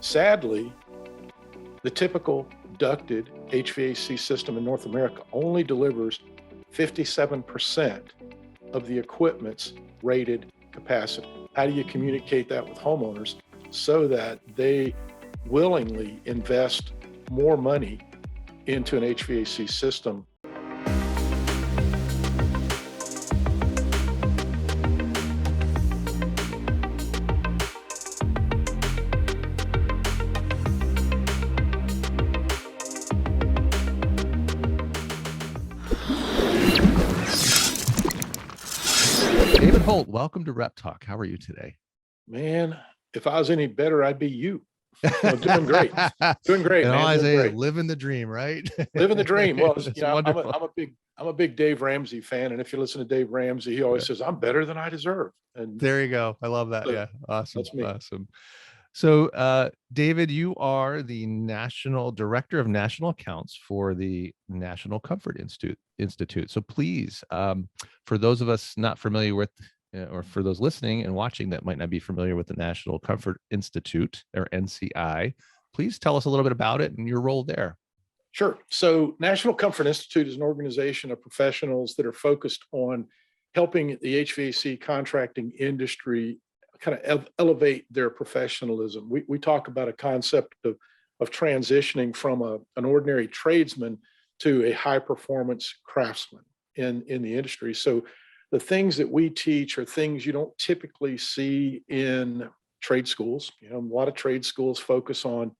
Sadly, the typical ducted HVAC system in North America only delivers 57% of the equipment's rated capacity. How do you communicate that with homeowners so that they willingly invest more money into an HVAC system? David Holt, welcome to REPTalk. How are you today? Man, if I was any better, I'd be you. I'm doing great. Doing great, and man. Isaiah, living the dream, right? Living the dream. Well, wonderful. I'm a big Dave Ramsey fan, and if you listen to Dave Ramsey, he always says, "I'm better than I deserve." And there you go. I love that. so, Yeah, awesome. That's me. Awesome. So, David, you are the National Director of National Accounts for the National Comfort Institute. So please, for those of us not familiar with, or for those listening and watching that might not be familiar with the National Comfort Institute, or NCI, please tell us a little bit about it and your role there. Sure. So National Comfort Institute is an organization of professionals that are focused on helping the HVAC contracting industry kind of elevate their professionalism. We talk about a concept of transitioning from an ordinary tradesman to a high performance craftsman in the industry. So the things that we teach are things you don't typically see in trade schools. A lot of trade schools focus on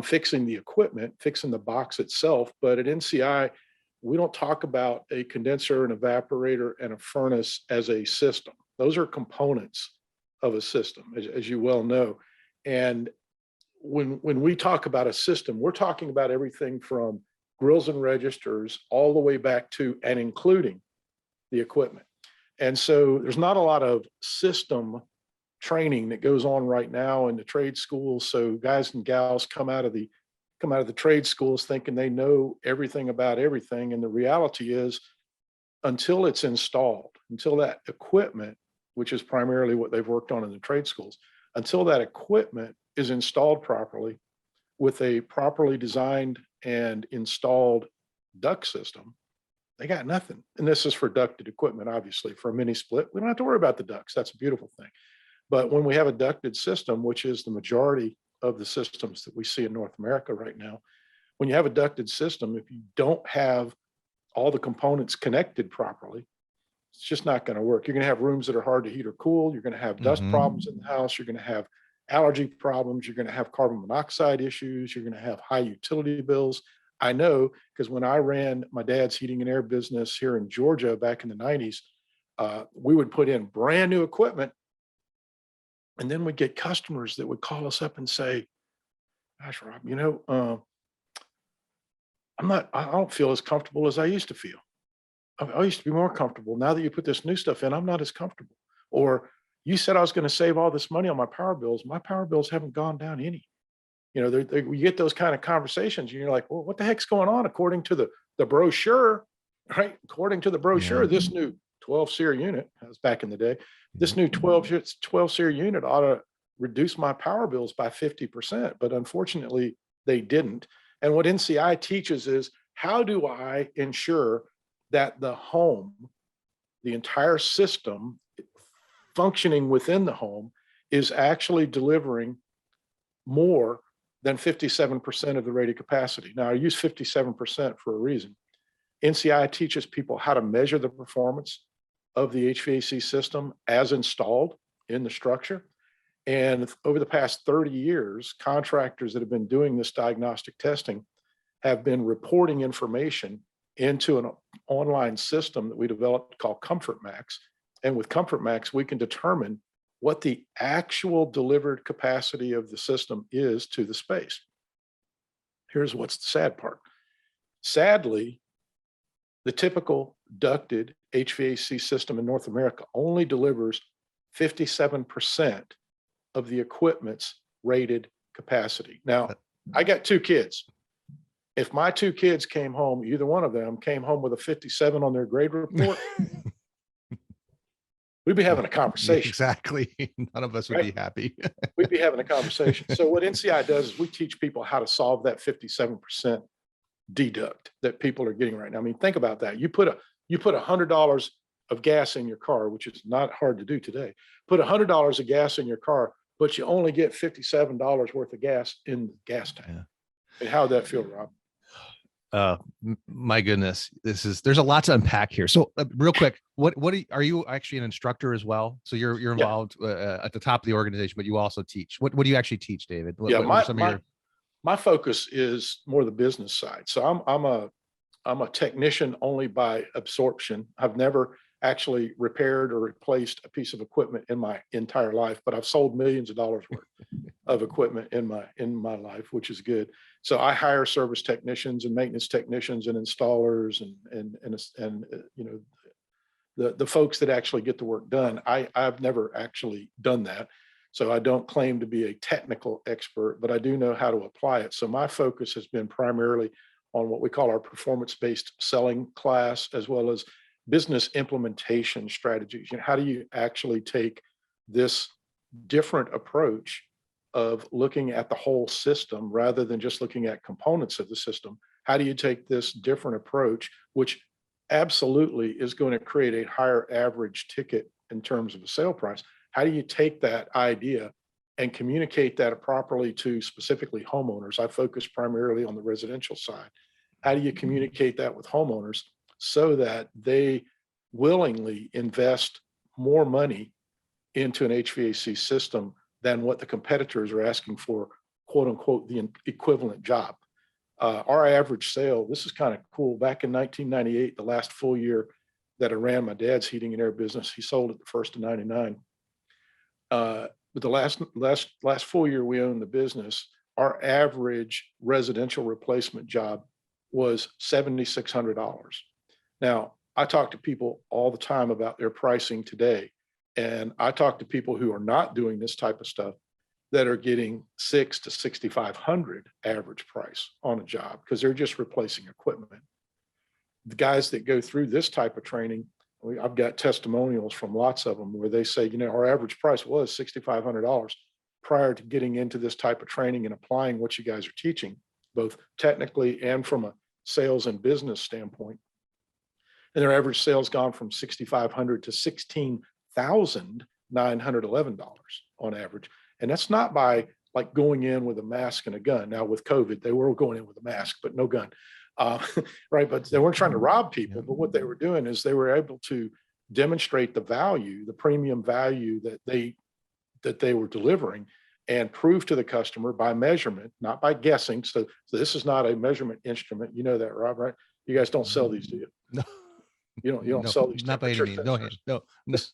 fixing the equipment, fixing the box itself. But at NCI, we don't talk about a condenser, an evaporator, and a furnace as a system. Those are components of a system, as you well know. And when we talk about a system, we're talking about everything from grills and registers all the way back to and including the equipment. And so there's not a lot of system training that goes on right now in the trade schools. So guys and gals come out of the trade schools thinking they know everything about everything. And the reality is, until it's installed, until that equipment, which is primarily what they've worked on in the trade schools, until that equipment is installed properly with a properly designed and installed duct system, they got nothing. And this is for ducted equipment, obviously. For a mini split, we don't have to worry about the ducts. That's a beautiful thing. But when we have a ducted system, which is the majority of the systems that we see in North America right now, when you have a ducted system, if you don't have all the components connected properly, it's just not going to work. You're going to have rooms that are hard to heat or cool. You're going to have dust problems in the house. You're going to have allergy problems. You're going to have carbon monoxide issues. You're going to have high utility bills. I know, because when I ran my dad's heating and air business here in Georgia back in the 90s, we would put in brand new equipment. And then we'd get customers that would call us up and say, "Gosh, Rob, I don't feel as comfortable as I used to feel. I used to be more comfortable. Now that you put this new stuff in, I'm not as comfortable." Or, "You said I was going to save all this money on my power bills. My power bills haven't gone down any." We get those kind of conversations, and you're like, "Well, what the heck's going on?" According to the brochure, right? According to the brochure, this new 12 SEER unit, that was back in the day, this new 12 SEER unit ought to reduce my power bills by 50%. But unfortunately, they didn't. And what NCI teaches is, how do I ensure that the home, the entire system functioning within the home, is actually delivering more than 57% of the rated capacity? Now, I use 57% for a reason. NCI teaches people how to measure the performance of the HVAC system as installed in the structure. And over the past 30 years, contractors that have been doing this diagnostic testing have been reporting information into an online system that we developed called ComfortMax. And with ComfortMax, we can determine what the actual delivered capacity of the system is to the space. Here's what's the sad part. Sadly, the typical ducted HVAC system in North America only delivers 57% of the equipment's rated capacity. Now, I got two kids. If my two kids came home, either one of them came home with a 57 on their grade report, we'd be having a conversation. Exactly. None of us would Right? be happy. We'd be having a conversation. So what NCI does is we teach people how to solve that 57% deduct that people are getting right now. I mean, think about that. You put $100 of gas in your car, which is not hard to do today. Put $100 of gas in your car, but you only get $57 worth of gas in the gas tank. Yeah. And how'd that feel, Rob? My goodness, there's a lot to unpack here. So real quick, are you actually an instructor as well? So you're involved at the top of the organization, but you also teach. What do you actually teach, David? What are some of your... My focus is more the business side. So I'm a technician only by absorption. I've never actually repaired or replaced a piece of equipment in my entire life, but I've sold millions of dollars worth of equipment in my life, which is good. So I hire service technicians and maintenance technicians and installers and you know, the folks that actually get the work done. I've never actually done that. So I don't claim to be a technical expert, but I do know how to apply it. So my focus has been primarily on what we call our performance-based selling class, as well as business implementation strategies. You know, how do you actually take this different approach of looking at the whole system rather than just looking at components of the system? How do you take this different approach, which absolutely is going to create a higher average ticket in terms of a sale price? How do you take that idea and communicate that properly to specifically homeowners? I focus primarily on the residential side. How do you communicate that with homeowners so that they willingly invest more money into an HVAC system than what the competitors are asking for, quote unquote, the equivalent job? Our average sale, this is kind of cool. Back in 1998, the last full year that I ran my dad's heating and air business, he sold it the first of 99. But the last full year we owned the business, our average residential replacement job was $7,600. Now, I talk to people all the time about their pricing today, and I talk to people who are not doing this type of stuff that are getting $6,000 to $6,500 average price on a job because they're just replacing equipment. The guys that go through this type of training, I've got testimonials from lots of them where they say, you know, our average price was $6,500 prior to getting into this type of training and applying what you guys are teaching, both technically and from a sales and business standpoint. And their average sales gone from $6,500 to $16,911 on average. And that's not by like going in with a mask and a gun. Now with COVID, they were going in with a mask, but no gun. Right, but they weren't trying to rob people. But what they were doing is they were able to demonstrate the value, the premium value that they were delivering, and prove to the customer by measurement, not by guessing. So this is not a measurement instrument. You know that, Rob, right? You guys don't sell these, do you? No. You don't sell these. Not by any means. No. This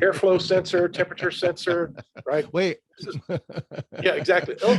airflow sensor, temperature sensor, right? Wait. Yeah, exactly. Oh,